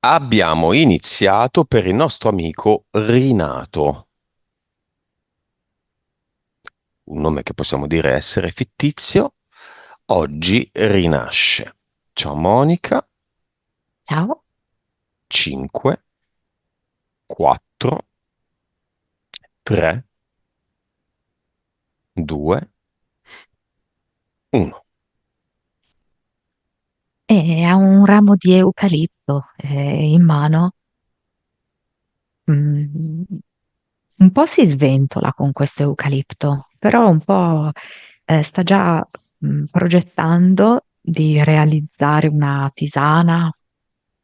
Abbiamo iniziato per il nostro amico Rinato, un nome che possiamo dire essere fittizio. Oggi rinasce. Ciao Monica, Ciao. 5, 4, 3, 2, 1. E ha un ramo di eucalipto in mano. Mm, un po' si sventola con questo eucalipto, però un po' sta già progettando di realizzare una tisana,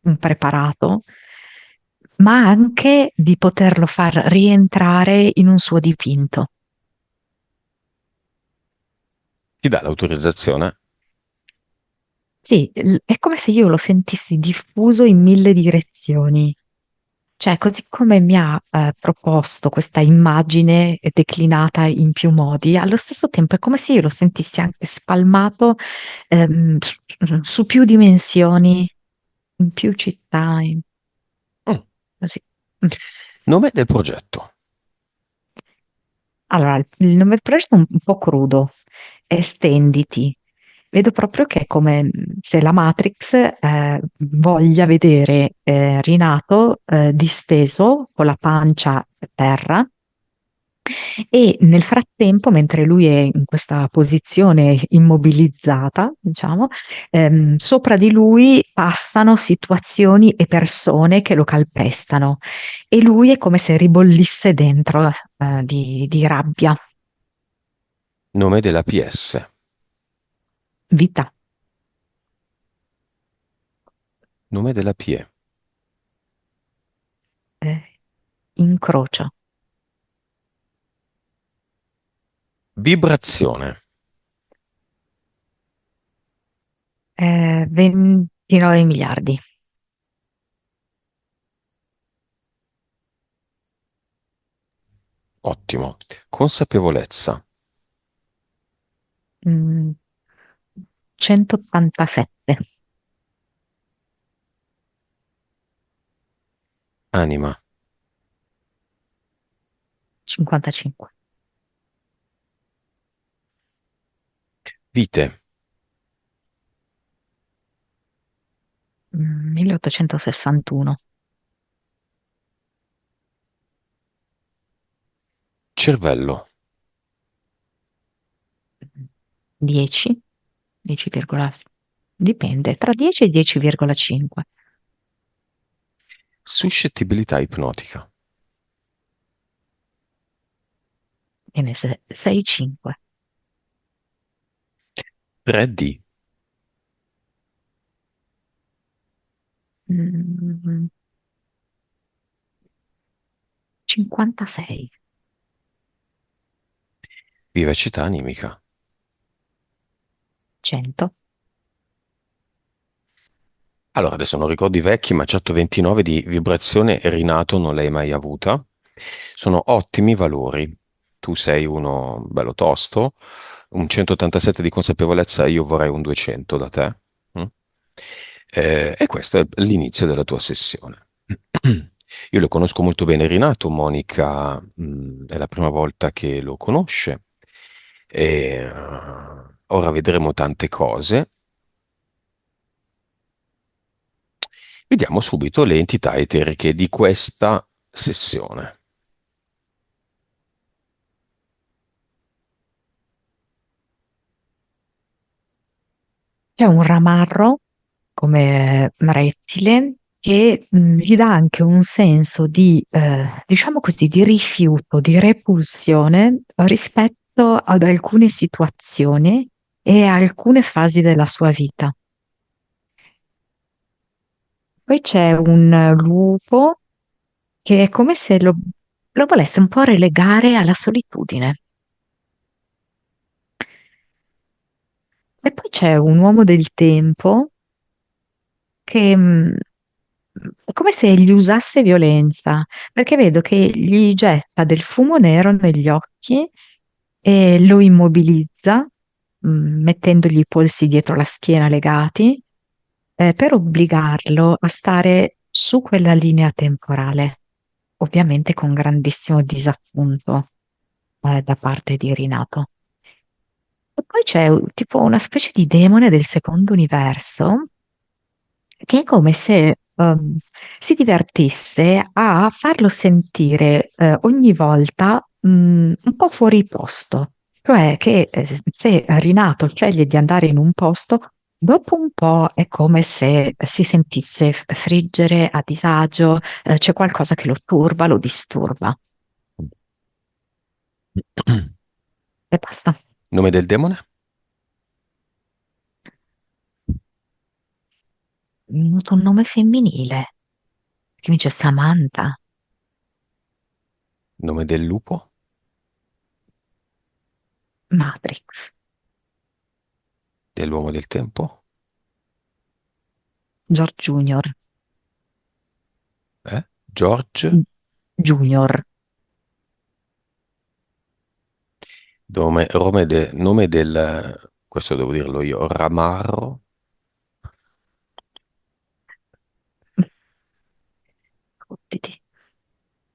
un preparato, ma anche di poterlo far rientrare in un suo dipinto. Ti dà l'autorizzazione? Sì, è come se io lo sentissi diffuso in mille direzioni. Cioè, così come mi ha proposto questa immagine declinata in più modi, allo stesso tempo è come se io lo sentissi anche spalmato su più dimensioni, in più città, Mm. così. Mm. Nome del progetto. Allora, il nome del progetto è un po' crudo, estenditi. Vedo proprio che è come se la Matrix voglia vedere Rinato disteso con la pancia a terra e nel frattempo, mentre lui è in questa posizione immobilizzata, diciamo, sopra di lui passano situazioni e persone che lo calpestano e lui è come se ribollisse dentro di rabbia, Nome della PS. vita. Nome della PE. eh, Incrocio. Vibrazione. 29 miliardi. Ottimo. Consapevolezza. Mm, 187. Anima. 55. Vite. 1861. Cervello. 10, 10, dipende, tra 10 e 10,5. Suscettibilità ipnotica. Viene 6,5. 3D. 56. Vivacità animica. 100. Allora, adesso non ricordo i vecchi, ma 129 di vibrazione rinato non l'hai mai avuta. Sono ottimi valori. Tu sei uno bello tosto, un 187 di consapevolezza, io vorrei un 200 da te. Mm? E questo è l'inizio della tua sessione. Io lo conosco molto bene Rinato, Monica, è la prima volta che lo conosce. E, ora vedremo tante cose. Vediamo subito le entità eteriche di questa sessione. C'è un ramarro come rettile che gli dà anche un senso di, diciamo così, di rifiuto, di repulsione rispetto ad alcune situazioni e a alcune fasi della sua vita. Poi c'è un lupo che è come se lo volesse un po' relegare alla solitudine. E poi c'è un uomo del tempo che è come se gli usasse violenza, perché vedo che gli getta del fumo nero negli occhi e lo immobilizza, mettendogli i polsi dietro la schiena legati, per obbligarlo a stare su quella linea temporale, ovviamente con grandissimo disappunto da parte di Rinato. E poi c'è tipo una specie di demone del secondo universo che è come se si divertisse a farlo sentire ogni volta un po' fuori posto. Cioè che se Rinato sceglie di andare in un posto, dopo un po' è come se si sentisse friggere a disagio, c'è qualcosa che lo turba, lo disturba e basta. Nome del demone? Mi è venuto un nome femminile, che mi dice Samantha, Nome del lupo? Matrix, Dell'uomo del tempo? George Junior, George? Junior. Nome del... Questo devo dirlo io. Ramarro? Fottiti.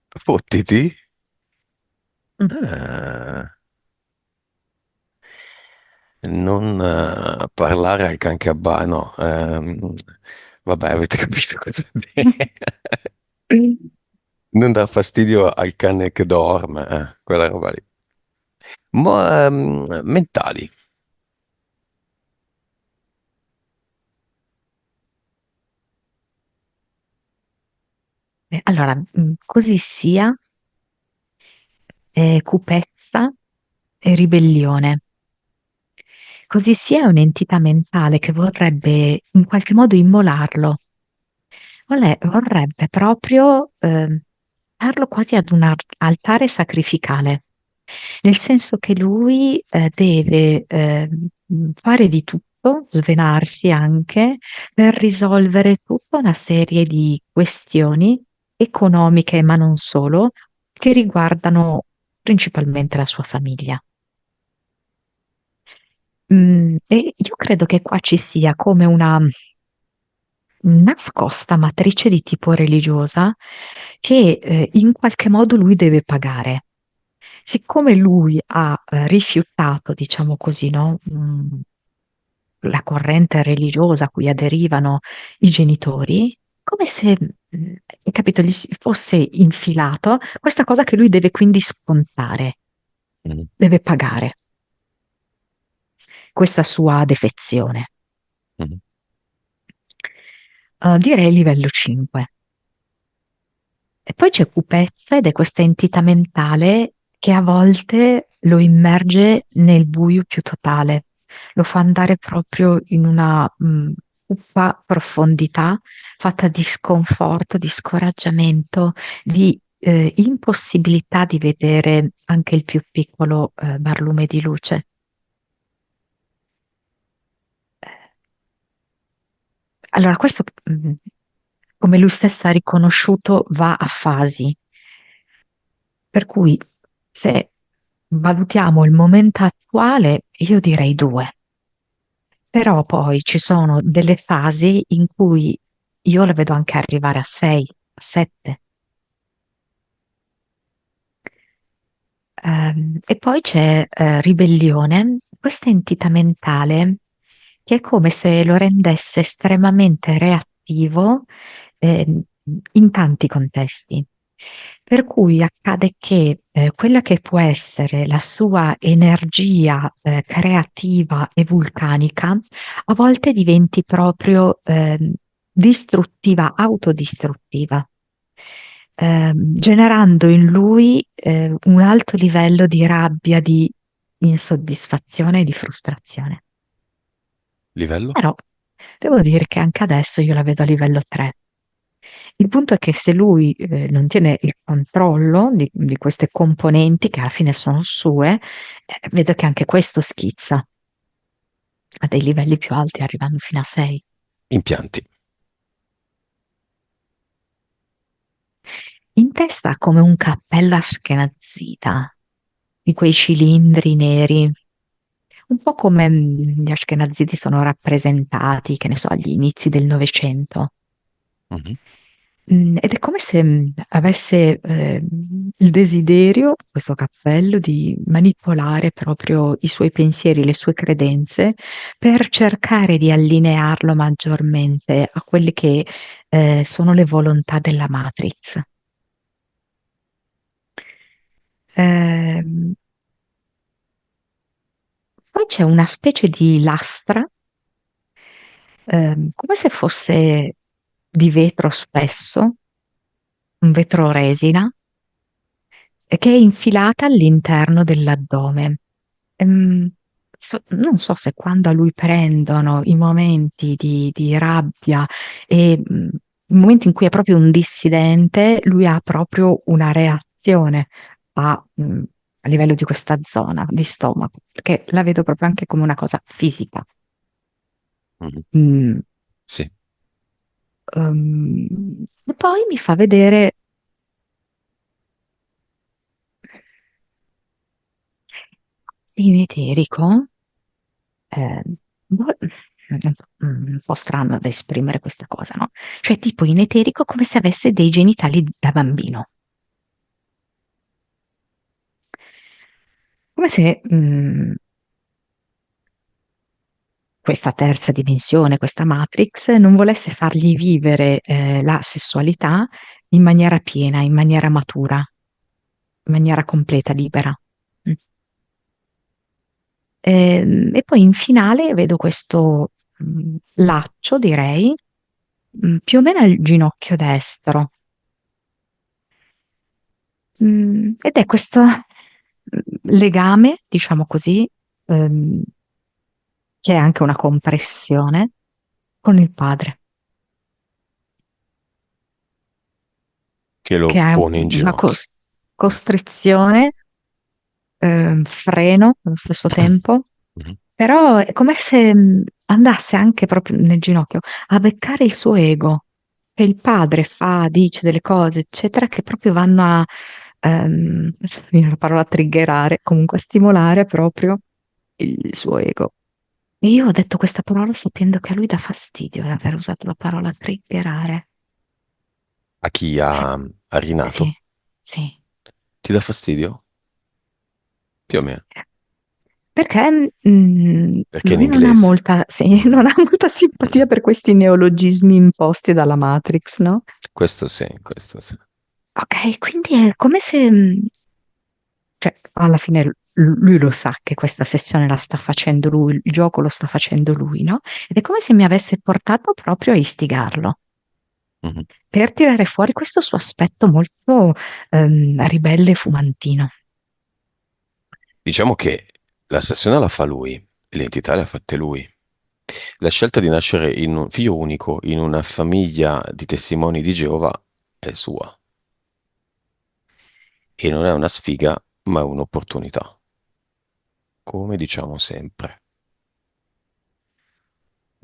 Fottiti? Mm. Ah, non parlare al can che abbia, no. Vabbè, avete capito cosa dire. Non dar fastidio al cane che dorme, quella roba lì. Ma mentali. Allora, così sia, cupezza e ribellione. Così sia è un'entità mentale che vorrebbe in qualche modo immolarlo. Vorrebbe proprio darlo quasi ad un altare sacrificale, nel senso che lui deve fare di tutto, svenarsi anche, per risolvere tutta una serie di questioni economiche, ma non solo, che riguardano principalmente la sua famiglia. E io credo che qua ci sia come una nascosta matrice di tipo religiosa che in qualche modo lui deve pagare. Siccome lui ha rifiutato, diciamo così, no, la corrente religiosa a cui aderivano i genitori, come se, hai capito, gli si fosse infilato questa cosa che lui deve quindi scontare, Mm, deve pagare questa sua defezione. mm. Direi livello 5. E poi c'è Cupezza ed è questa entità mentale che a volte lo immerge nel buio più totale, lo fa andare proprio in una cupa profondità fatta di sconforto, di scoraggiamento, di impossibilità di vedere anche il più piccolo barlume di luce. Allora, questo, come lui stesso ha riconosciuto, va a fasi. Per cui se valutiamo il momento attuale, io direi due, però poi ci sono delle fasi in cui io le vedo anche arrivare a sei, a sette. E poi c'è ribellione, questa entità mentale che è come se lo rendesse estremamente reattivo ehm, in tanti contesti. Per cui accade che quella che può essere la sua energia creativa e vulcanica a volte diventi proprio distruttiva, autodistruttiva, generando in lui un alto livello di rabbia, di insoddisfazione e di frustrazione. Livello? Però devo dire che anche adesso io la vedo a livello 3. Il punto è che se lui non tiene il controllo di queste componenti, che alla fine sono sue, vedo che anche questo schizza a dei livelli più alti, arrivando fino a 6. Impianti. In testa ha come un cappello ashkenazita, di quei cilindri neri, un po' come gli ashkenaziti sono rappresentati, che ne so, agli inizi del Novecento. Mhm. Ed è come se avesse il desiderio, questo cappello, di manipolare proprio i suoi pensieri, le sue credenze, per cercare di allinearlo maggiormente a quelle che sono le volontà della Matrix. Ehm, Poi c'è una specie di lastra, come se fosse di vetro spesso, un vetro resina, che è infilata all'interno dell'addome. Ehm, Non so se quando a lui prendono i momenti di rabbia e il momento in cui è proprio un dissidente, lui ha proprio una reazione a livello di questa zona di stomaco, perché la vedo proprio anche come una cosa fisica. Mhm. Mm, Sì, e poi mi fa vedere, sì, in eterico. eh, boh, un po' strano da esprimere questa cosa, no? Cioè, tipo in eterico come se avesse dei genitali da bambino. Come se questa terza dimensione, questa Matrix, non volesse fargli vivere la sessualità in maniera piena, in maniera matura, in maniera completa, libera. Mm. E poi in finale vedo questo laccio, direi, più o meno al ginocchio destro. Ed è questo legame, diciamo così, ehm, che è anche una compressione con il padre, che lo che è pone in una ginocchio. costrizione, freno allo stesso tempo, Mhm. però è come se andasse anche proprio nel ginocchio a beccare il suo ego, che il padre fa, dice delle cose, eccetera, che proprio vanno a, viene la parola triggerare, comunque a stimolare proprio il suo ego. E io ho detto questa parola sapendo che a lui dà fastidio di aver usato la parola triggerare. A chi Eh, ha sì, rinato? sì. Ti dà fastidio? Più o meno, Perché perché è in lui non ha inglese. molta, sì, Mm. non ha molta simpatia Mm. per questi neologismi imposti dalla Matrix, no? Questo sì, questo sì. Ok, quindi è come se, cioè, alla fine lui lo sa che questa sessione la sta facendo lui, il gioco lo sta facendo lui, no? Ed è come se mi avesse portato proprio a istigarlo, Mhm. per tirare fuori questo suo aspetto molto ribelle e fumantino. Diciamo che la sessione la fa lui, l'entità le ha fatte lui. La scelta di nascere in un figlio unico in una famiglia di testimoni di Geova è sua e non è una sfiga, ma è un'opportunità, come diciamo sempre.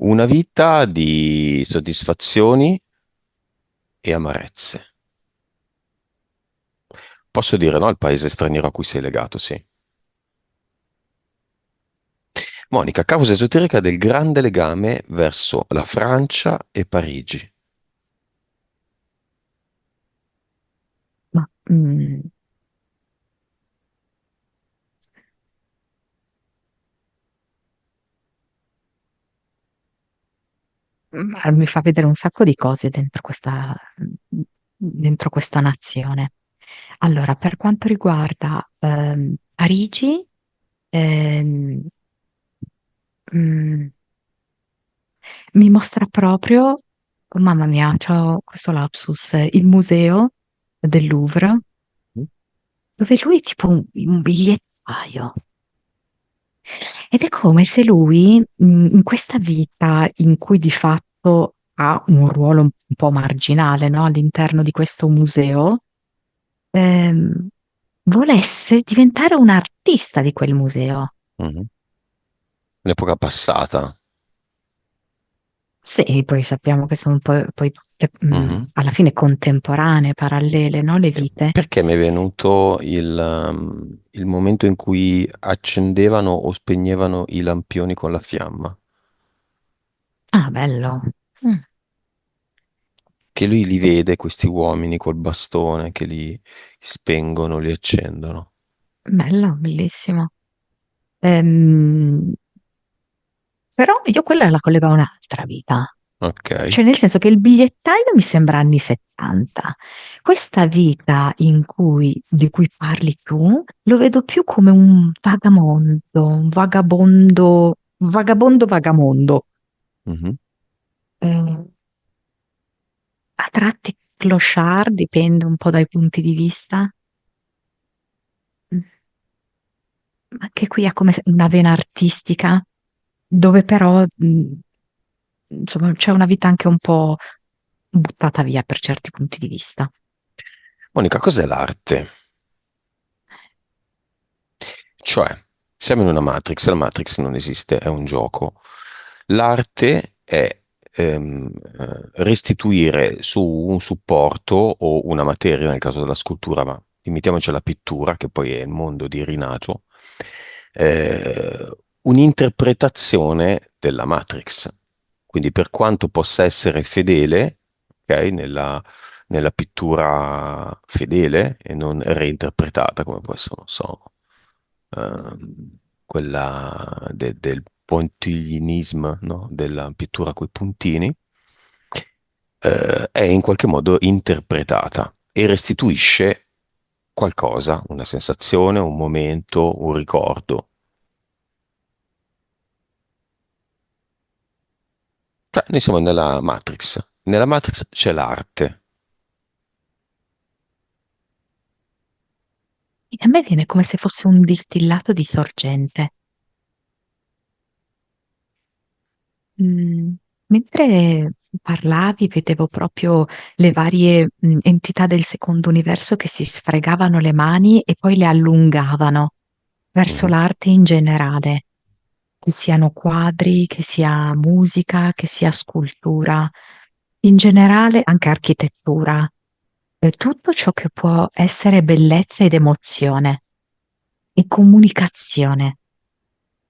Una vita di soddisfazioni e amarezze. Posso dire no al paese straniero a cui sei legato, sì. Monica, causa esoterica del grande legame verso la Francia e Parigi. Ma mi fa vedere un sacco di cose dentro questa nazione. Allora, per quanto riguarda Parigi, ehm, mm, mi mostra proprio, oh, mamma mia, c'ho questo lapsus, il museo del Louvre, dove lui è tipo un bigliettaio. Ed è come se lui, in questa vita in cui di fatto ha un ruolo un po' marginale, no, all'interno di questo museo, ehm, volesse diventare un artista di quel museo. Mhm. L'epoca passata. Sì, poi sappiamo che sono un po' poi tutte, Mhm. alla fine contemporanee, parallele, no, le vite. Perché mi è venuto il momento in cui accendevano o spegnevano i lampioni con la fiamma? Ah, bello. Mm. che lui li vede, questi uomini col bastone che li spengono, li accendono. Bello, bellissimo. Ehm, Però io quella la collego a un'altra vita. Ok. Cioè, nel senso che il bigliettaio mi sembra anni 70. Questa vita di cui parli tu, lo vedo più come un vagamondo, un vagabondo vagamondo. Mhm. Eh, a tratti clochard, dipende un po' dai punti di vista. Mm. Anche qui ha come una vena artistica, dove però, insomma, c'è una vita anche un po' buttata via per certi punti di vista. Monica, cos'è l'arte? Cioè, siamo in una Matrix, la Matrix non esiste, è un gioco. L'arte è restituire su un supporto o una materia, nel caso della scultura, ma limitiamoci alla pittura, che poi è il mondo di Rinato, eh, un'interpretazione della Matrix. Quindi per quanto possa essere fedele, ok, nella pittura fedele e non reinterpretata, come può essere, non so, quella del pointillismo, no? Della pittura coi puntini, è in qualche modo interpretata e restituisce qualcosa, una sensazione, un momento, un ricordo. Cioè, noi siamo nella Matrix. Nella Matrix c'è l'arte. A me viene come se fosse un distillato di sorgente. Mm, Mentre parlavi, vedevo proprio le varie entità del secondo universo che si sfregavano le mani e poi le allungavano verso Mhm. l'arte in generale, che siano quadri, che sia musica, che sia scultura, in generale anche architettura, tutto ciò che può essere bellezza ed emozione e comunicazione.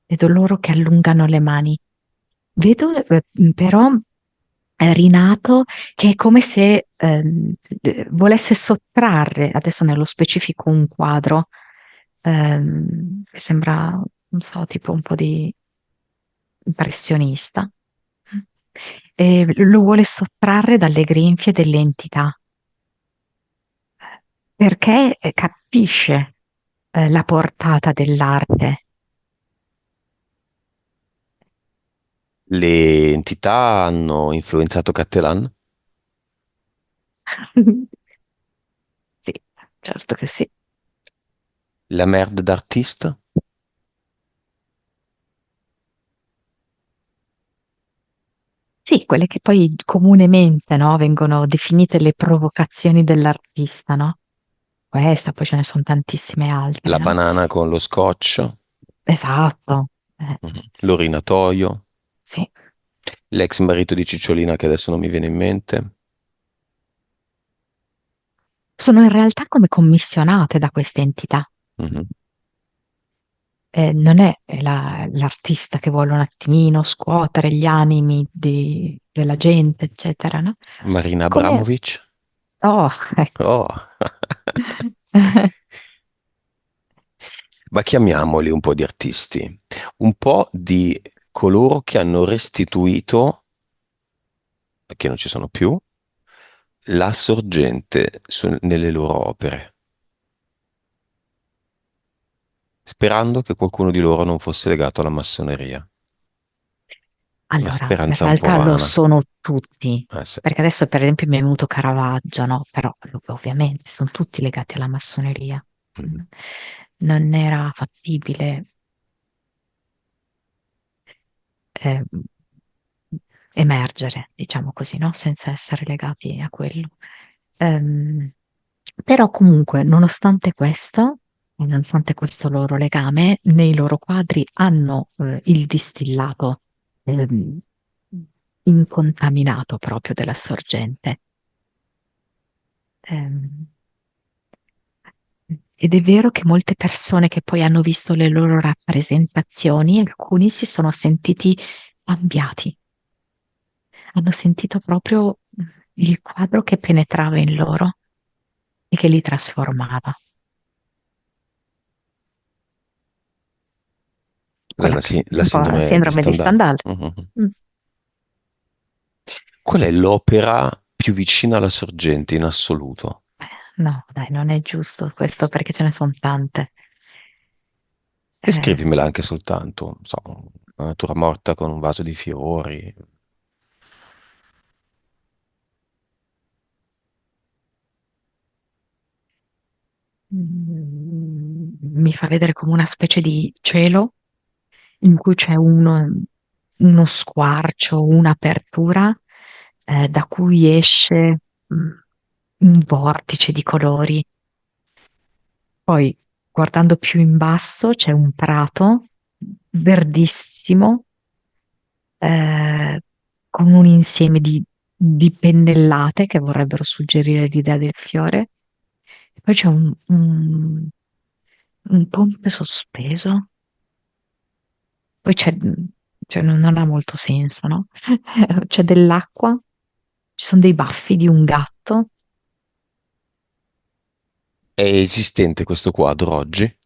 Vedo loro che allungano le mani. Vedo però Rinato che è come se volesse sottrarre, adesso nello specifico, un quadro che sembra, non so, tipo un po' di impressionista, e lo vuole sottrarre dalle grinfie delle entità, perché capisce la portata dell'arte. Le entità hanno influenzato Cattelan? Sì, certo che sì. La merde d'artiste? Sì, quelle che poi comunemente, no, vengono definite le provocazioni dell'artista, no? Questa, poi ce ne sono tantissime altre, La no? banana con lo scotch? Esatto, L'orinatoio? sì. L'ex marito di Cicciolina che adesso non mi viene in mente? Sono in realtà come commissionate da queste entità. Mhm. Non è l'artista che vuole un attimino scuotere gli animi della gente, eccetera, no? Marina Come... Abramovic? Oh, ecco. Oh. Ma chiamiamoli un po' di artisti, un po' di coloro che hanno restituito, che non ci sono più, la sorgente nelle loro opere, sperando che qualcuno di loro non fosse legato alla massoneria. Una Allora, in speranza un po' realtà lo vana. sono tutti, Sì. perché adesso per esempio mi è venuto Caravaggio, no? Però ovviamente sono tutti legati alla massoneria. Mhm. Mm. Non era fattibile eh, emergere, diciamo così, no? Senza essere legati a quello. Ehm, Però comunque, nonostante questo loro legame, nei loro quadri hanno il distillato ehm, incontaminato proprio della sorgente. Ehm, Ed è vero che molte persone che poi hanno visto le loro rappresentazioni, alcuni si sono sentiti cambiati, hanno sentito proprio il quadro che penetrava in loro e che li trasformava. Cos'è Quella più, la un po' la sindrome di sindrome di Stendhal? Stendhal. Mhm. Mm. Qual è l'opera più vicina alla sorgente in assoluto? No, dai, non è giusto questo perché ce ne sono tante. Eh, Descrivimela anche soltanto, non so, una natura morta con un vaso di fiori. Mi fa vedere come una specie di cielo in cui c'è uno squarcio, un'apertura da cui esce un vortice di colori. Poi, guardando più in basso, c'è un prato verdissimo eh, con un insieme di pennellate che vorrebbero suggerire l'idea del fiore. E poi c'è un ponte sospeso. Poi cioè, non ha molto senso, no? C'è dell'acqua, ci sono dei baffi di un gatto. È esistente questo quadro oggi?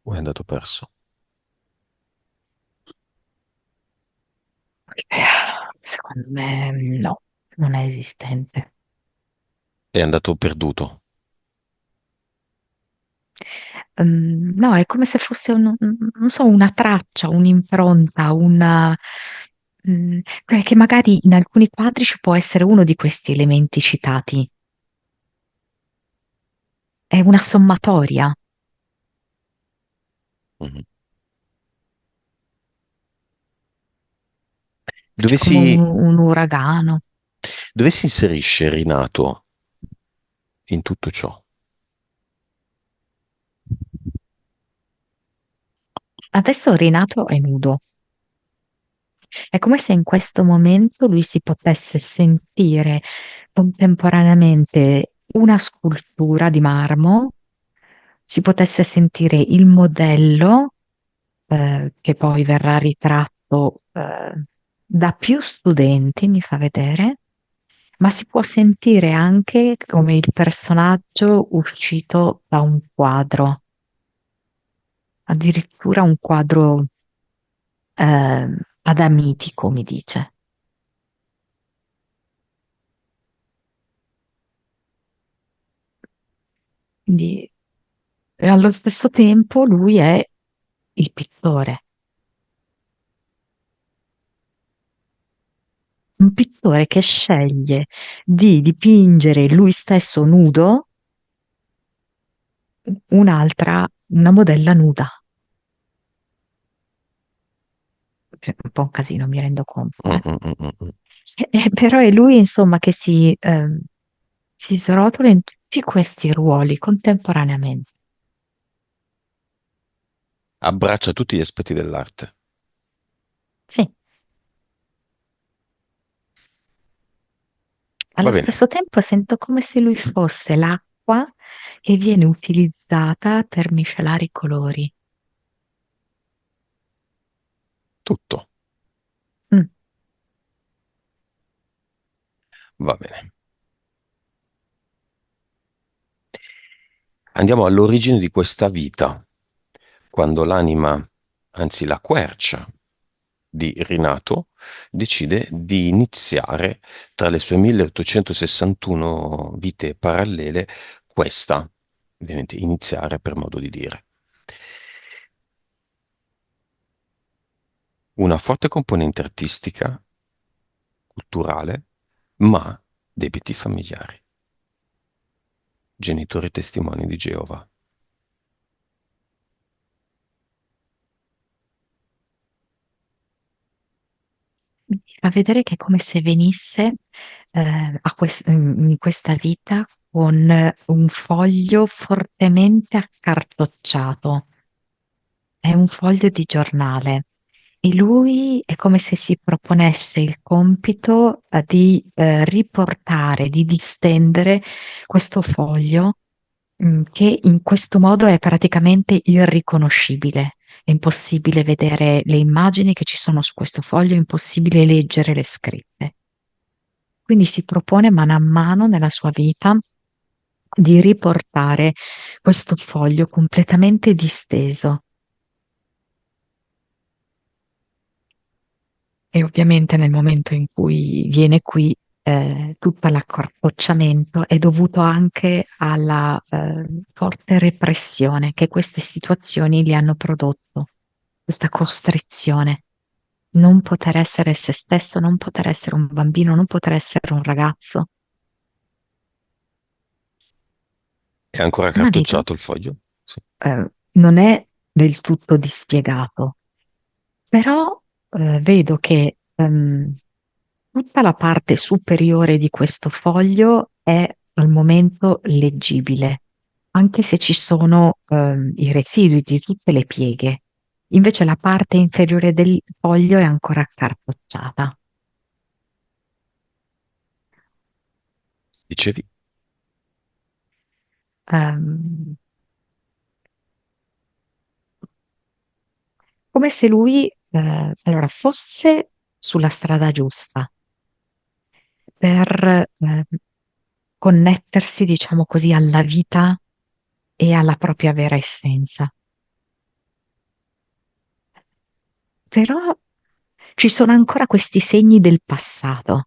O è andato perso? Secondo me no, non è esistente. È andato perduto. No, è come se fosse non so, una traccia, un'impronta, che magari in alcuni quadri ci può essere uno di questi elementi citati. È una sommatoria, Mhm. c'è Dove come si, un uragano. dove si inserisce Rinato in tutto ciò? Adesso Renato è nudo. È come se in questo momento lui si potesse sentire contemporaneamente una scultura di marmo, si potesse sentire il modello che poi verrà ritratto da più studenti, mi fa vedere, ma si può sentire anche come il personaggio uscito da un quadro, addirittura un quadro adamitico, mi dice. Quindi, e allo stesso tempo lui è il pittore, un pittore che sceglie di dipingere lui stesso nudo, una modella nuda. Cioè, un po' un casino, mi rendo conto, Mm, eh. mm, mm, mm, mm. Però è lui, insomma, che si srotola in tutti questi ruoli contemporaneamente. Abbraccia tutti gli aspetti dell'arte. Sì, Va allo bene, stesso tempo sento come se lui fosse l'acqua che viene utilizzata per miscelare i colori. tutto. Mm. Va bene. Andiamo all'origine di questa vita, quando l'anima, anzi la quercia di Rinato, decide di iniziare tra le sue 1861 vite parallele questa, ovviamente iniziare per modo di dire. Una forte componente artistica, culturale, ma debiti familiari, genitori testimoni di Geova. A vedere che è come se venisse in questa vita con un foglio fortemente accartocciato. È un foglio di giornale e lui è come se si proponesse il compito di riportare, di distendere questo foglio che in questo modo è praticamente irriconoscibile. è impossibile vedere le immagini che ci sono su questo foglio, è impossibile leggere le scritte. Quindi si propone mano a mano nella sua vita di riportare questo foglio completamente disteso. E ovviamente nel momento in cui viene qui, tutto l'accorpocciamento è dovuto anche alla forte repressione che queste situazioni gli hanno prodotto, questa costrizione. Non poter essere se stesso, non poter essere un bambino, non poter essere un ragazzo. È ancora Una vita cartocciato il foglio? Sì. non è del tutto dispiegato, però vedo che tutta la parte superiore di questo foglio è al momento leggibile, anche se ci sono i residui di tutte le pieghe. Invece la parte inferiore del foglio è ancora cartocciata. Dicevi? Ehm, Come se lui, allora, fosse sulla strada giusta per connettersi, diciamo così, alla vita e alla propria vera essenza. Però ci sono ancora questi segni del passato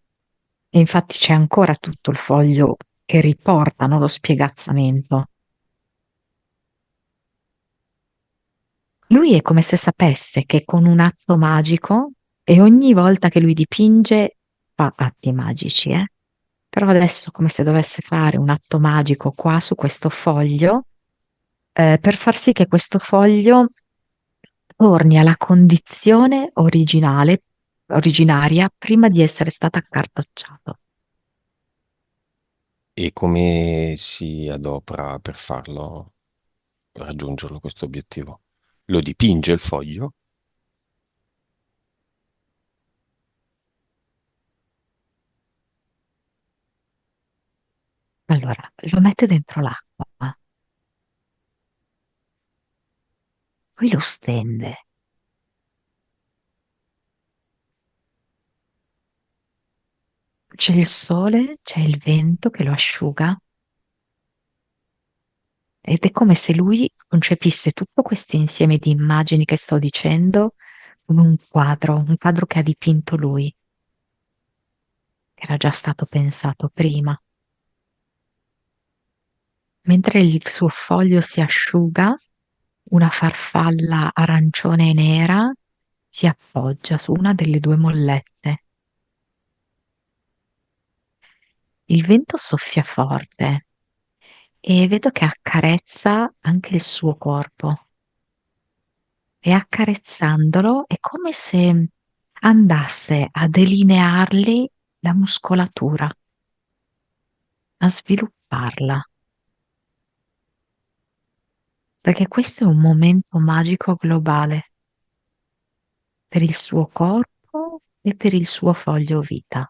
e infatti c'è ancora tutto il foglio che riportano lo spiegazzamento. Lui è come se sapesse che con un atto magico, e ogni volta che lui dipinge fa atti magici, però adesso come se dovesse fare un atto magico qua su questo foglio, per far sì che questo foglio torni alla condizione originale, originaria, prima di essere stato accartocciato. E come si adopera per farlo, per raggiungerlo questo obiettivo? Lo dipinge il foglio? Allora, lo mette dentro l'acqua, poi lo stende. C'è il sole, c'è il vento che lo asciuga ed è come se lui concepisse tutto questo insieme di immagini che sto dicendo come un quadro che ha dipinto lui, che era già stato pensato prima. Mentre il suo foglio si asciuga, una farfalla arancione e nera si appoggia su una delle due mollette. Il vento soffia forte e vedo che accarezza anche il suo corpo e accarezzandolo è come se andasse a delineargli la muscolatura, a svilupparla, perché questo è un momento magico globale per il suo corpo e per il suo foglio vita.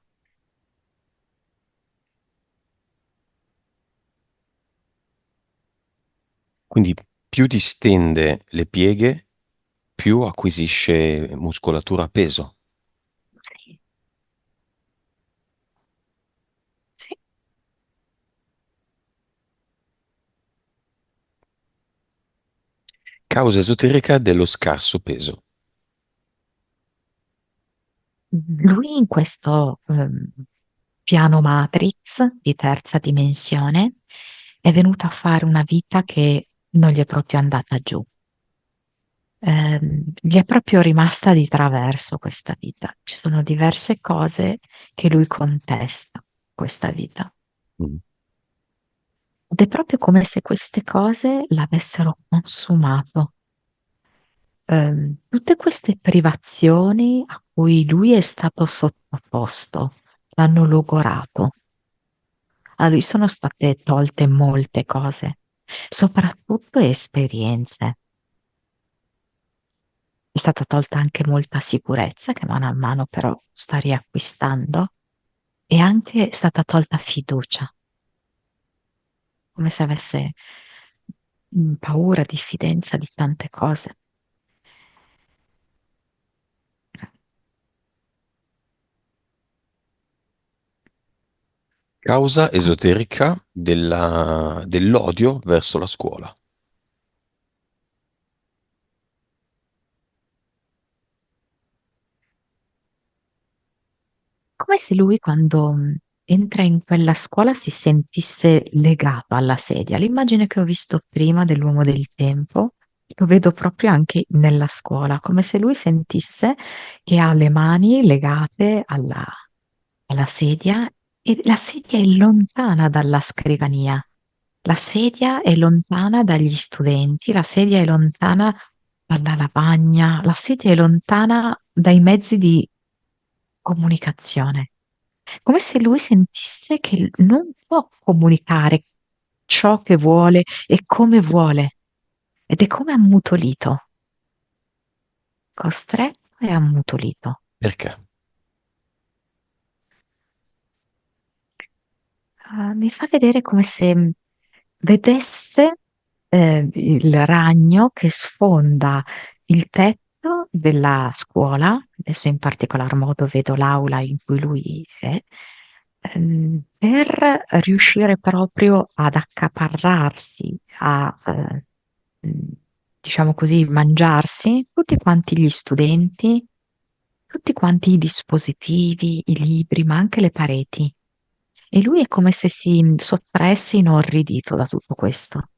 Quindi più distende le pieghe, più acquisisce muscolatura a peso. Sì, sì. Causa esoterica dello scarso peso. Lui in questo piano Matrix di terza dimensione è venuto a fare una vita che non gli è proprio andata giù. Gli è proprio rimasta di traverso questa vita. Ci sono diverse cose che lui contesta questa vita. Mm. Ed è proprio come se queste cose l'avessero consumato. Tutte queste privazioni a cui lui è stato sottoposto l'hanno logorato. A lui sono state tolte molte cose, soprattutto esperienze. È stata tolta anche molta sicurezza che mano a mano però sta riacquistando e anche è stata tolta fiducia, come se avesse paura, diffidenza di tante cose. Causa esoterica dell'odio verso la scuola. Come se lui quando entra in quella scuola si sentisse legato alla sedia. L'immagine che ho visto prima dell'uomo del tempo, lo vedo proprio anche nella scuola, come se lui sentisse che ha le mani legate alla sedia e la sedia è lontana dalla scrivania. La sedia è lontana dagli studenti, la sedia è lontana dalla lavagna, la sedia è lontana dai mezzi di comunicazione. Come se lui sentisse che non può comunicare ciò che vuole e come vuole, ed è come ammutolito, costretto e ammutolito. Perché? Mi fa vedere come se vedesse il ragno che sfonda il tetto della scuola, adesso in particolar modo vedo l'aula in cui lui è, per riuscire proprio ad accaparrarsi, mh, diciamo così, mangiarsi tutti quanti gli studenti, tutti quanti i dispositivi, i libri, ma anche le pareti. E lui è come se si sottraesse inorridito da tutto questo.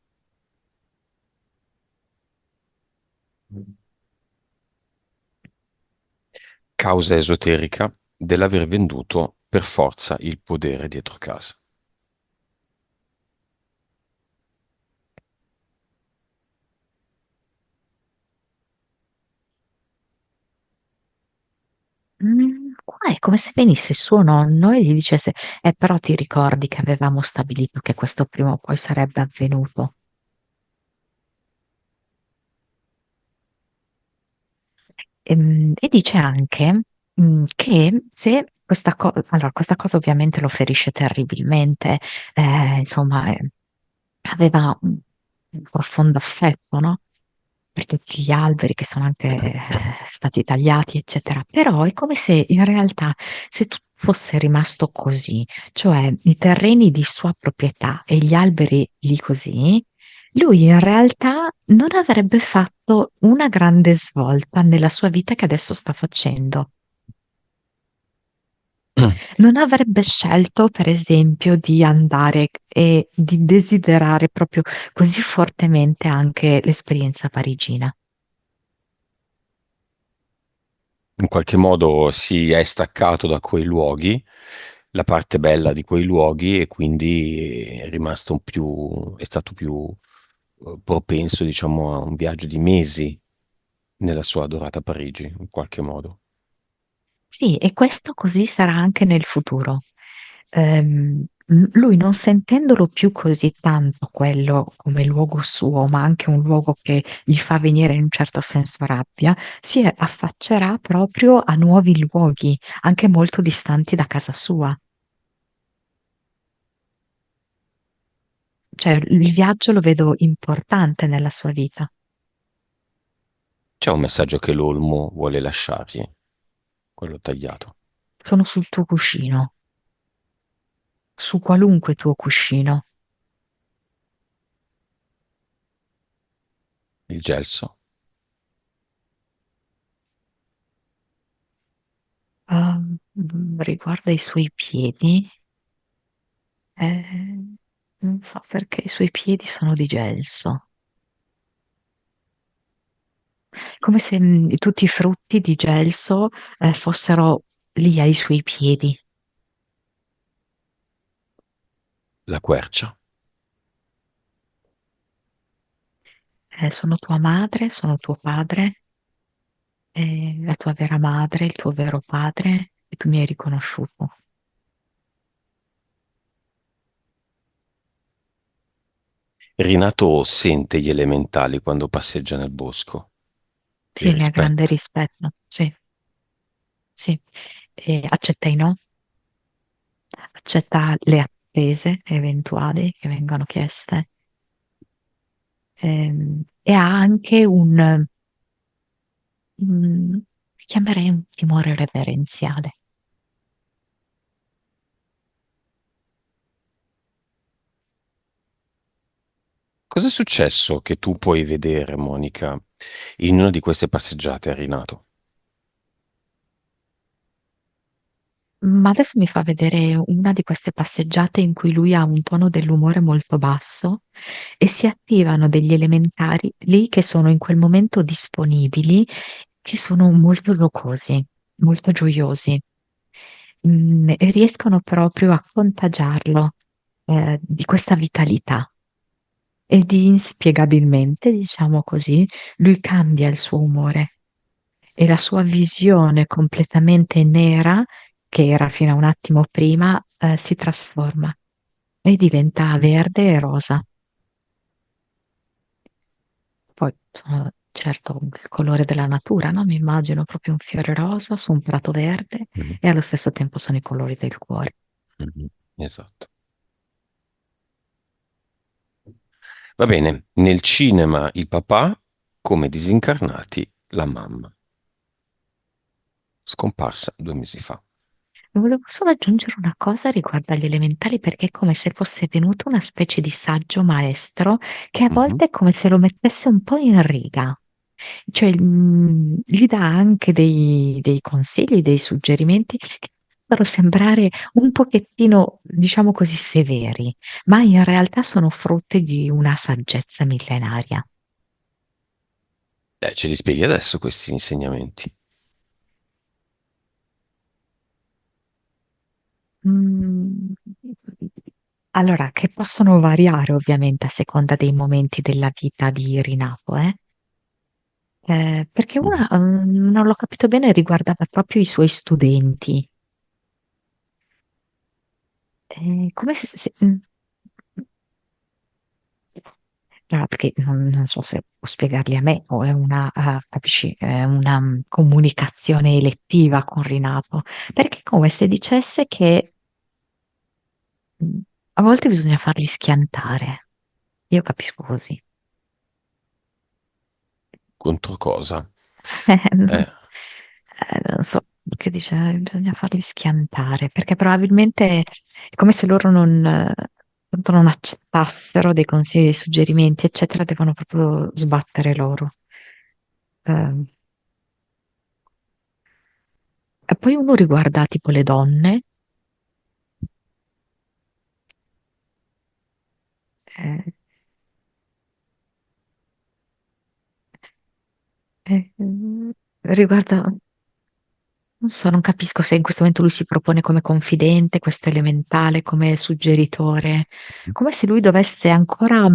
Causa esoterica dell'aver venduto per forza il podere dietro casa. Qua è come se venisse suo nonno e gli dicesse, però ti ricordi che avevamo stabilito che questo prima o poi sarebbe avvenuto. E dice anche, che se allora, questa cosa ovviamente lo ferisce terribilmente, insomma, aveva un profondo affetto, no? Per tutti gli alberi che sono anche stati tagliati, eccetera. Però è come se in realtà se tutto fosse rimasto così, cioè i terreni di sua proprietà e gli alberi lì così, lui in realtà non avrebbe fatto una grande svolta nella sua vita che adesso sta facendo. Non avrebbe scelto, per esempio, di andare e di desiderare proprio così fortemente anche l'esperienza parigina. In qualche modo si è staccato da quei luoghi, la parte bella di quei luoghi, e quindi è rimasto è stato più propenso, diciamo, a un viaggio di mesi nella sua adorata Parigi, in qualche modo. Sì, e questo così sarà anche nel futuro. Lui non sentendolo più così tanto quello come luogo suo, ma anche un luogo che gli fa venire in un certo senso rabbia, si affaccerà proprio a nuovi luoghi, anche molto distanti da casa sua. Cioè, il viaggio lo vedo importante nella sua vita. C'è un messaggio che l'Olmo vuole lasciargli, quello tagliato. Sono sul tuo cuscino, su qualunque tuo cuscino. Il gelso. Ah, riguarda i suoi piedi. Non so perché i suoi piedi sono di gelso, come se tutti i frutti di gelso fossero lì ai suoi piedi. La quercia. Sono tua madre, sono tuo padre, la tua vera madre, il tuo vero padre, e tu mi hai riconosciuto. Rinato sente gli elementali quando passeggia nel bosco. Li Sì, ne ha grande rispetta. rispetto, sì, sì. Accetta i no, accetta le attese eventuali che vengono chieste, e ha anche chiamerei un timore reverenziale. Cos'è successo che tu puoi vedere, Monica, in una di queste passeggiate a Rinato? Ma adesso mi fa vedere una di queste passeggiate in cui lui ha un tono dell'umore molto basso e si attivano degli elementari lì che sono in quel momento disponibili, che sono molto giocosi, molto gioiosi. E riescono proprio a contagiarlo, di questa vitalità. Ed inspiegabilmente, diciamo così, lui cambia il suo umore e la sua visione completamente nera, che era fino a un attimo prima, si trasforma e diventa verde e rosa. Poi sono certo il colore della natura, no? Mi immagino proprio un fiore rosa su un prato verde Mhm, e allo stesso tempo sono i colori del cuore. mhm. Esatto. Va bene, nel cinema il papà, come disincarnati la mamma, scomparsa 2 mesi fa. Volevo solo aggiungere una cosa riguardo agli elementali, perché è come se fosse venuto una specie di saggio maestro che a Mhm. volte è come se lo mettesse un po' in riga. Cioè, gli dà anche dei consigli, dei suggerimenti che possono sembrare un pochettino, diciamo così, severi, ma in realtà sono frutto di una saggezza millenaria. Ce li spieghi adesso questi insegnamenti? Mm, Allora, che possono variare ovviamente a seconda dei momenti della vita di Rinato, eh? Perché Mhm. una, non l'ho capito bene, riguardava proprio i suoi studenti. Come perché non so se può spiegarli a me o è una, capisci, è una comunicazione elettiva con Rinato, perché è come se dicesse che mh, a volte bisogna farli schiantare. Io capisco così. Contro cosa? Non Eh, non so che dice, bisogna farli schiantare, perché probabilmente è come se loro appunto non accettassero dei consigli, dei suggerimenti, eccetera, devono proprio sbattere loro. Eh, e poi uno riguarda tipo le donne, eh, riguarda, non so, non capisco se in questo momento lui si propone come confidente, questo elementale, come suggeritore, come se lui dovesse ancora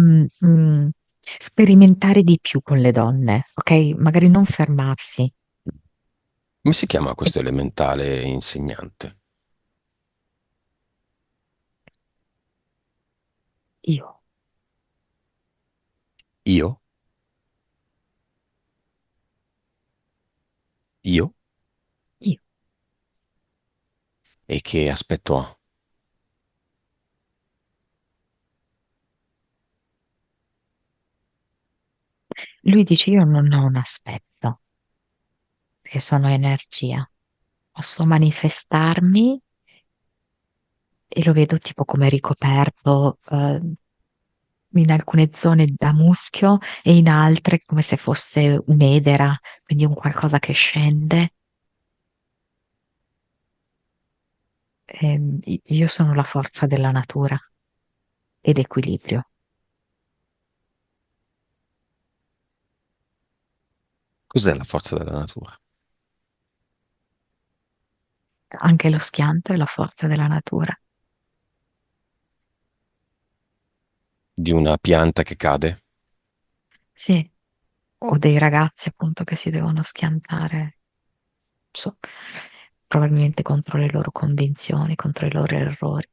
sperimentare di più con le donne, ok? Magari non fermarsi. come si chiama E questo elementale insegnante? io, Io? Io? io. E che aspetto ha? Lui dice io non ho un aspetto, perché sono energia. Posso manifestarmi e lo vedo tipo come ricoperto, in alcune zone da muschio e in altre come se fosse un'edera, quindi un qualcosa che scende. Io sono la forza della natura ed equilibrio. Cos'è la forza della natura? Anche lo schianto è la forza della natura. Di una pianta che cade? Sì, o dei ragazzi appunto che si devono schiantare, so, probabilmente contro le loro convinzioni, contro i loro errori.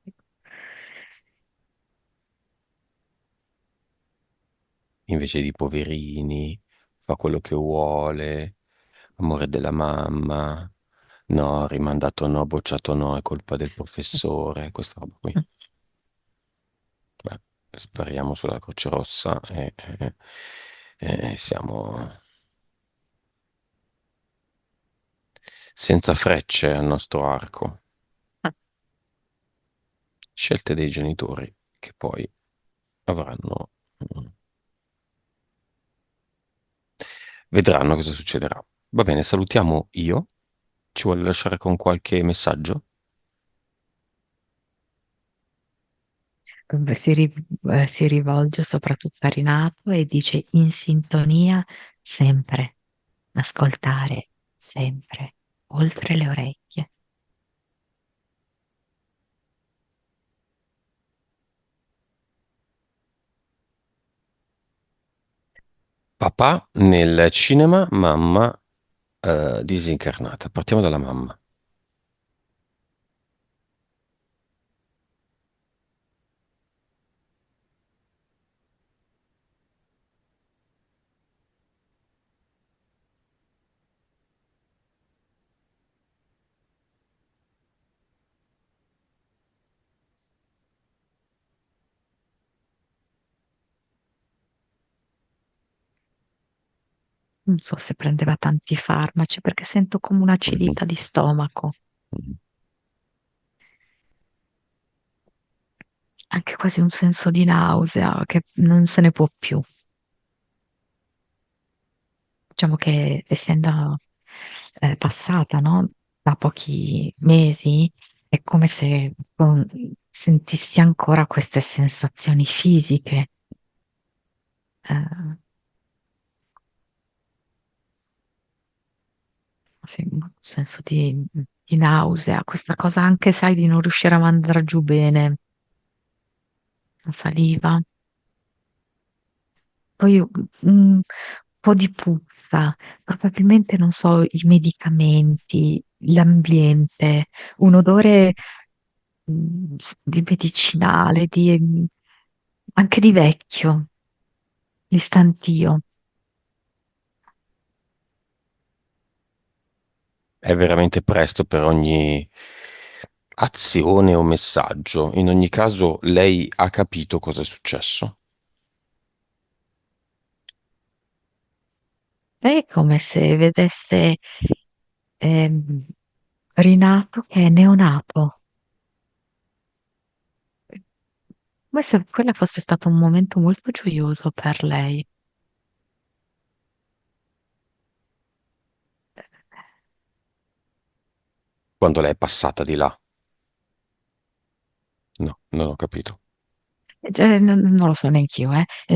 Invece di poverini, fa quello che vuole, amore della mamma, no, rimandato no, bocciato no, è colpa del professore, questa roba qui. Beh, spariamo sulla Croce Rossa e siamo senza frecce al nostro arco. Scelte dei genitori che poi avranno. mm, Vedranno cosa succederà. Va bene, salutiamo io. Ci vuole lasciare con qualche messaggio? Si rivolge soprattutto a Rinato e dice in sintonia sempre, ascoltare sempre, oltre le orecchie. Papà nel cinema, mamma disincarnata. Partiamo dalla mamma. Non so se prendeva tanti farmaci perché sento come Mhm. un'acidità di stomaco, Mhm. anche quasi un senso di nausea che non se ne può più. Diciamo che essendo passata, no, da pochi mesi, è come se sentissi ancora queste sensazioni fisiche, eh, sì, un senso di nausea, questa cosa anche, sai, di non riuscire a mandare giù bene la saliva. Poi un po' di puzza, probabilmente non so, i medicamenti, l'ambiente, un odore di medicinale, anche di vecchio, di stantio. È veramente presto per ogni azione o messaggio. In ogni caso, lei ha capito cosa è successo. È come se vedesse ehm, rinato che è neonato, come se quello fosse stato un momento molto gioioso per lei. Quando lei è passata di là. No, non ho capito. Cioè, non lo so neanch'io,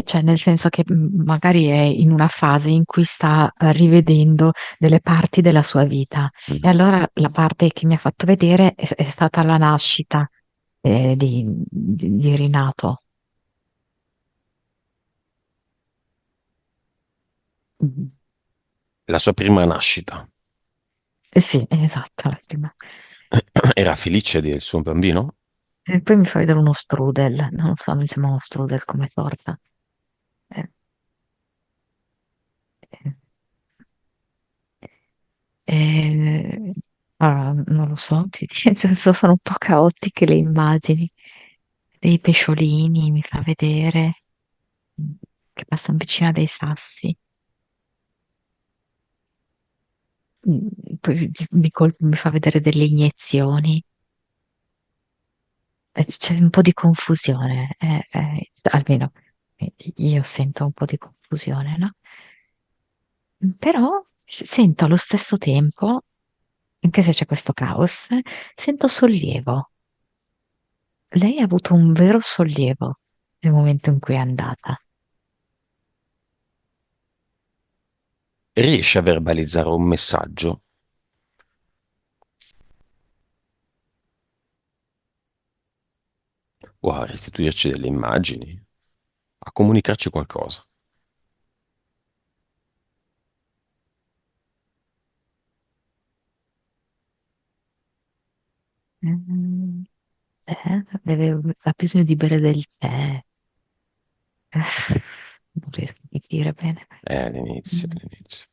cioè, nel senso che magari è in una fase in cui sta rivedendo delle parti della sua vita e Mm. allora la parte che mi ha fatto vedere è stata la nascita di Rinato. Mm. La sua prima nascita. Sì, esatto, la prima. Era felice del suo bambino? E poi mi fa vedere uno strudel, non so, mi sembra uno strudel come torta. Eh, eh, eh, non lo so, sono un po' caotiche le immagini. Dei pesciolini, mi fa vedere che passano vicino a dei sassi. Poi di colpo mi fa vedere delle iniezioni. C'è un po' di confusione, almeno io sento un po' di confusione, no? Però sento allo stesso tempo, anche se c'è questo caos, sento sollievo. Lei ha avuto un vero sollievo nel momento in cui è andata. Riesce a verbalizzare un messaggio o a restituirci delle immagini, a comunicarci qualcosa. Mm, ha bisogno di bere del tè. Non riesco a capire bene. All'inizio, Mm. all'inizio.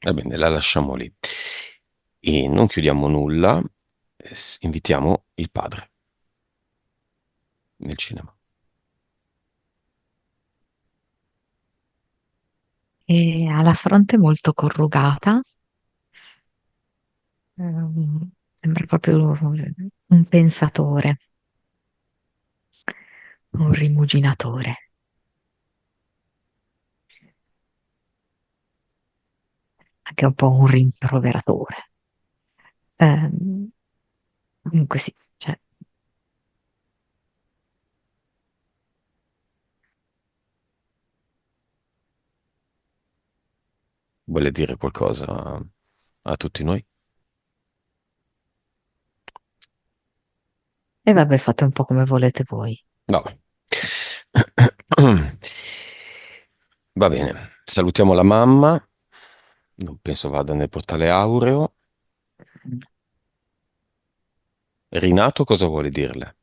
Va bene, la lasciamo lì. E non chiudiamo nulla, invitiamo il padre nel cinema. E ha la fronte molto corrugata, sembra proprio un pensatore, un rimuginatore. anche un po' un rimproveratore. Ehm, Comunque sì, cioè, Vuole dire qualcosa a tutti noi? e vabbè, fate un po' come volete voi. Vabbè. Va bene, salutiamo la mamma. Non penso vada nel portale aureo. Rinato cosa vuole dirle?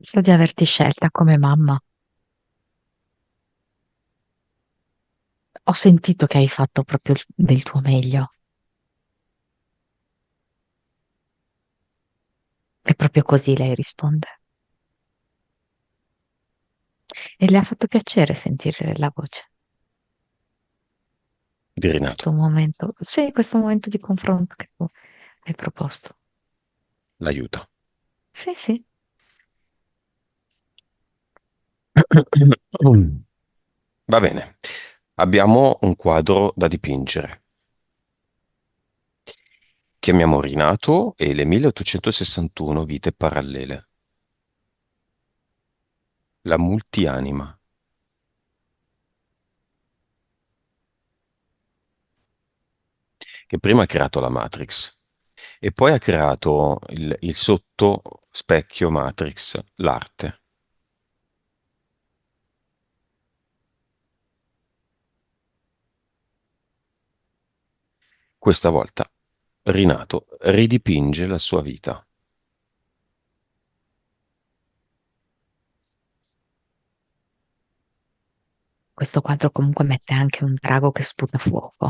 So di averti scelta come mamma. Ho sentito che hai fatto proprio del tuo meglio. E proprio così lei risponde. E le ha fatto piacere sentire la voce. Di Rinato, Questo momento, sì, questo momento di confronto che tu hai proposto. l'aiuta. Sì, sì. Va bene, abbiamo un quadro da dipingere. Chiamiamo Rinato e le 1861 vite parallele. La multianima, che prima ha creato la Matrix e poi ha creato il sottospecchio Matrix, l'arte. Questa volta Rinato ridipinge la sua vita. Questo quadro comunque mette anche un drago che sputa fuoco,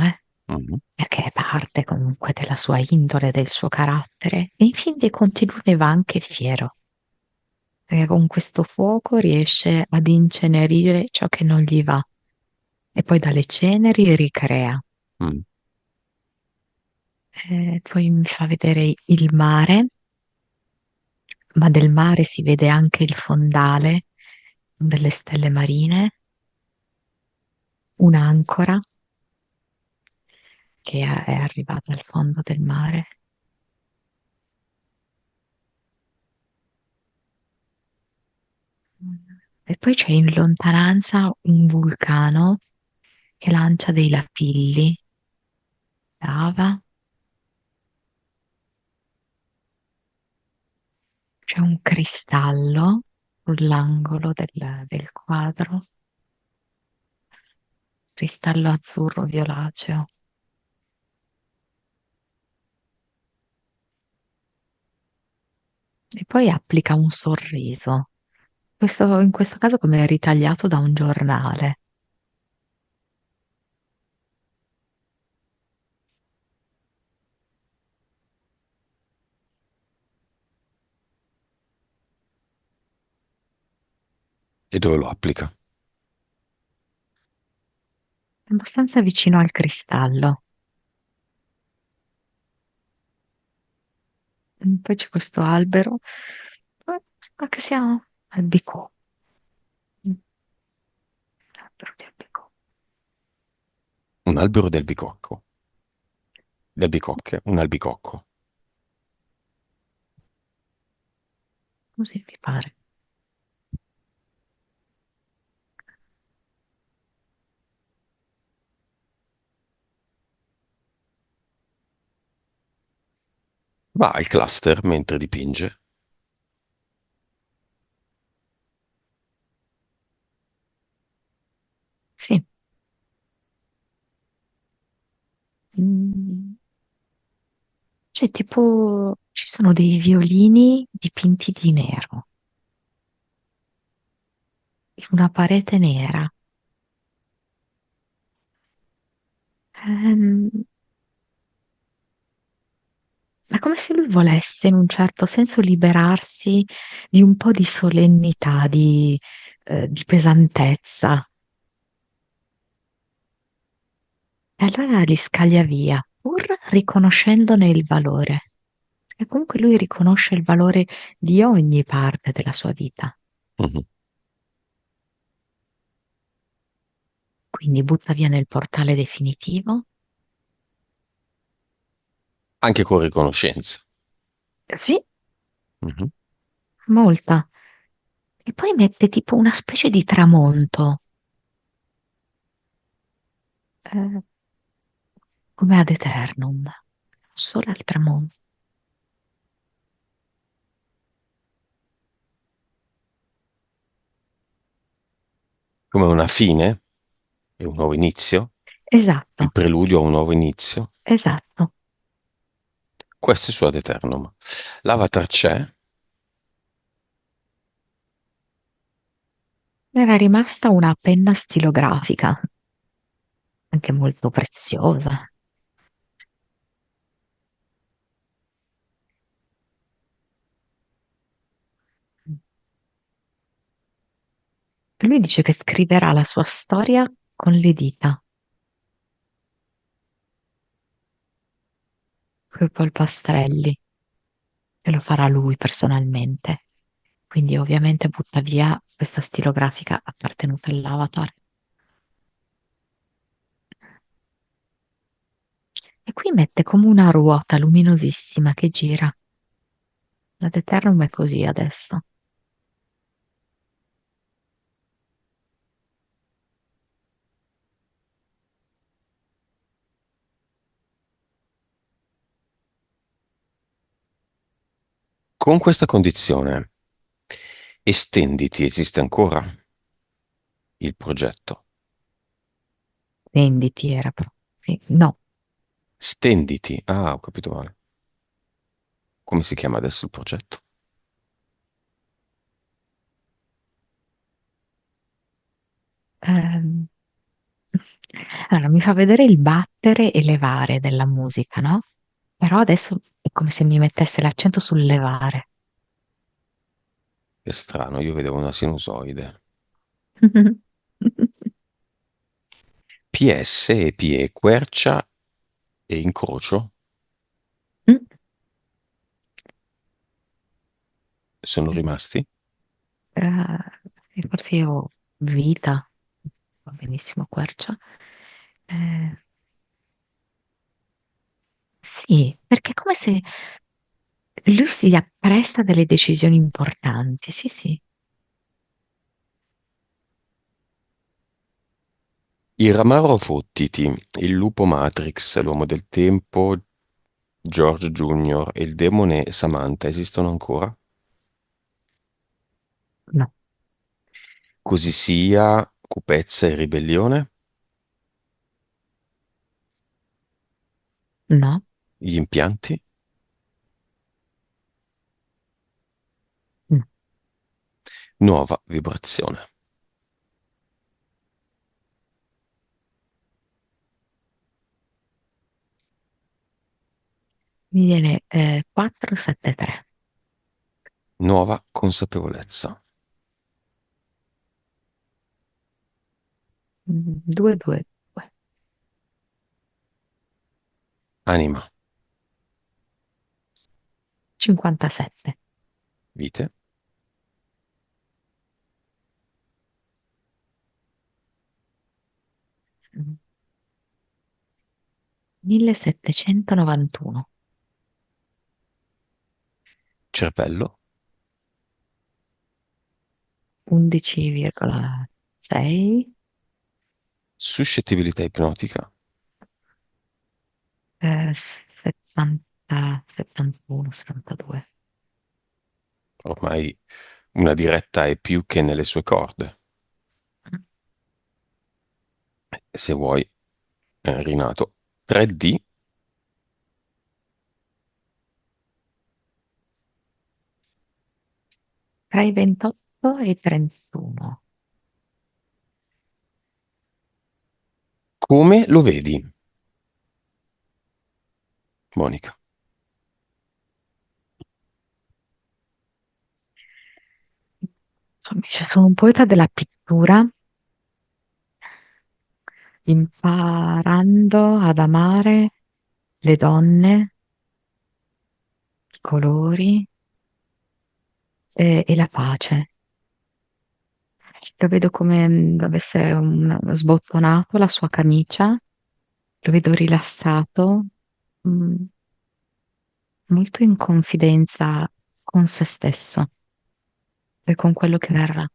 Mhm. perché è parte comunque della sua indole, del suo carattere. E in fin dei conti lui ne va anche fiero, perché con questo fuoco riesce ad incenerire ciò che non gli va e poi dalle ceneri ricrea. Mm. Poi mi fa vedere il mare, ma del mare si vede anche il fondale, delle stelle marine, un'ancora che è arrivata al fondo del mare. E poi c'è in lontananza un vulcano che lancia dei lapilli, lava, c'è un cristallo sull'angolo del quadro, cristallo azzurro violaceo. E poi applica un sorriso, in questo caso come ritagliato da un giornale. E dove lo applica? È abbastanza vicino al cristallo. Poi c'è questo albero, sembra che sia albicocco. Albero di albicocco. Un albero del bicocco. Del bicocche, un albicocco. Così mi pare. Va al cluster mentre dipinge. Sì. Mm, Cioè, tipo, ci sono dei violini dipinti di nero, in una parete nera. Ehm, Ma come se lui volesse, in un certo senso, liberarsi di un po' di solennità, di pesantezza. E allora li scaglia via, pur riconoscendone il valore. E comunque lui riconosce il valore di ogni parte della sua vita. Mhm. quindi butta via nel portale definitivo. Anche con riconoscenza. Sì, Mhm. molta. E poi mette tipo una specie di tramonto, eh, come ad eternum, solo al tramonto. Come una fine e un nuovo inizio, il Esatto, preludio a un nuovo inizio. esatto. Questo è su Ad Eternum. L'Avatar c'è, Era rimasta una penna stilografica, anche molto preziosa. Lui dice che scriverà la sua storia con le dita, coi polpastrelli, e lo farà lui personalmente. Quindi ovviamente butta via questa stilografica appartenuta all'Avatar. E qui mette come una ruota luminosissima che gira. Ad Eternum è così adesso. con questa condizione. Estenditi esiste ancora il progetto. Venditi era però. Sì, no. Stenditi. Ah, ho capito male. Come si chiama adesso il progetto? Ehm, allora, mi fa vedere il battere e levare della musica, no? Però adesso è come se mi mettesse l'accento sul levare. È strano, io vedevo una sinusoide. PS e PE, quercia e incrocio Mm. sono rimasti. Sì, forse io vita, va benissimo quercia. Eh, sì, perché è come se lui si appresta a delle decisioni importanti. Sì, sì. Il Ramaro Fottiti, il lupo Matrix, l'uomo del tempo, George Junior e il demone Samantha esistono ancora? No, Così sia, Cupezza e Ribellione, no. gli impianti, No. nuova vibrazione. Mi viene 473. Nuova consapevolezza. 222. Anima, 57. vite, 1791. cervello, 11,6. suscettibilità ipnotica, 70, 71, 72. ormai una diretta è più che nelle sue corde. Se vuoi, rinato. 3D, Tra i 28 e i 31. come lo vedi, Monica? Cioè, sono un poeta della pittura, imparando ad amare le donne, i colori e la pace. Lo vedo come avesse sbottonato la sua camicia, lo vedo rilassato, mm, molto in confidenza con se stesso e con quello che verrà.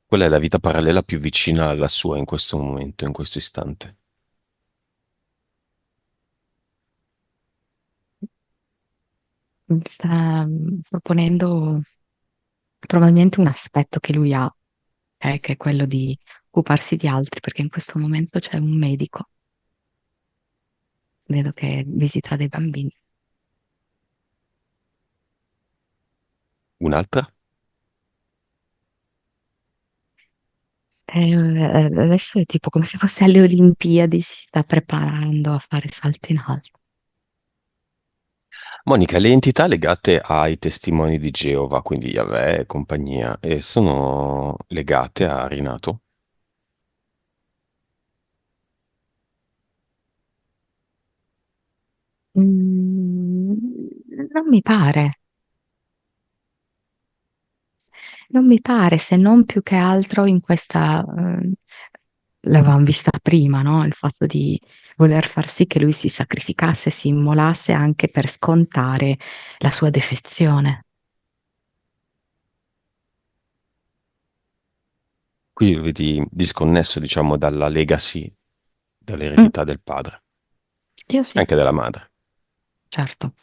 Qual è la vita parallela più vicina alla sua in questo momento, in questo istante? Mi sta proponendo probabilmente un aspetto che lui ha, che è quello di occuparsi di altri, perché in questo momento c'è un medico, vedo che visita dei bambini. Un'altra? Adesso è tipo come se fosse alle Olimpiadi, si sta preparando a fare salto in alto. Monica, le entità legate ai testimoni di Geova, quindi Yahweh e compagnia, sono legate a Rinato? Mm, non mi pare, non mi pare, se non più che altro in questa, l'avevamo vista prima, no? Il fatto di voler far sì che lui si sacrificasse, si immolasse anche per scontare la sua defezione. Qui lo vedi disconnesso, diciamo, dalla legacy, Mm, dall'eredità del padre, io sì, anche della madre. certo.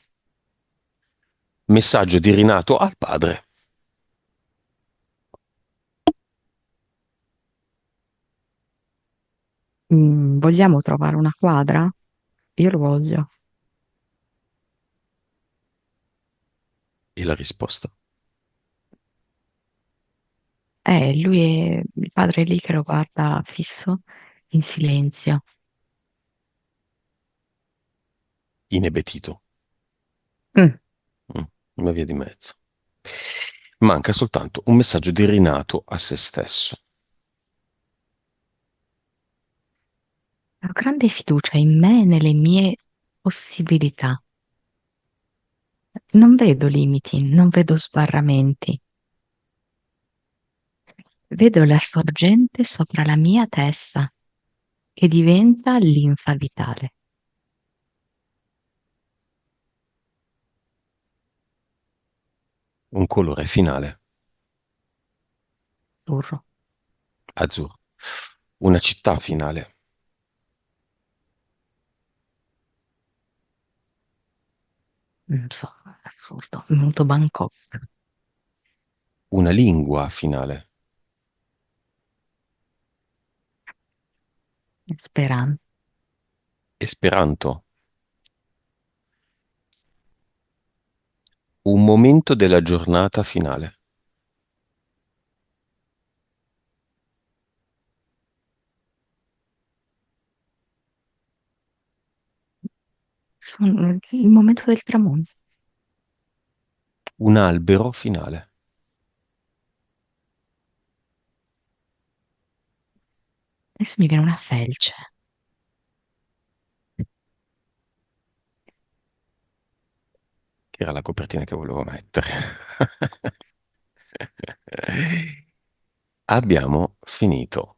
Messaggio di Rinato al padre. Vogliamo trovare una quadra? Io lo voglio. E la risposta? Lui è il padre è lì che lo guarda fisso, in silenzio. Inebetito. Mm, Mm, una via di mezzo. Manca soltanto un messaggio di Rinato a se stesso. Ho grande fiducia in me e nelle mie possibilità. Non vedo limiti, non vedo sbarramenti. Vedo la sorgente sopra la mia testa che diventa linfa vitale. Un colore finale, Azzurro. azzurro. Una città finale, Non so, assurdo. Molto Bangkok. una lingua finale, Speranza. Esperanto. Un momento della giornata finale, Il momento del tramonto. un albero finale, Adesso mi viene una felce. che era la copertina che volevo mettere. Abbiamo finito.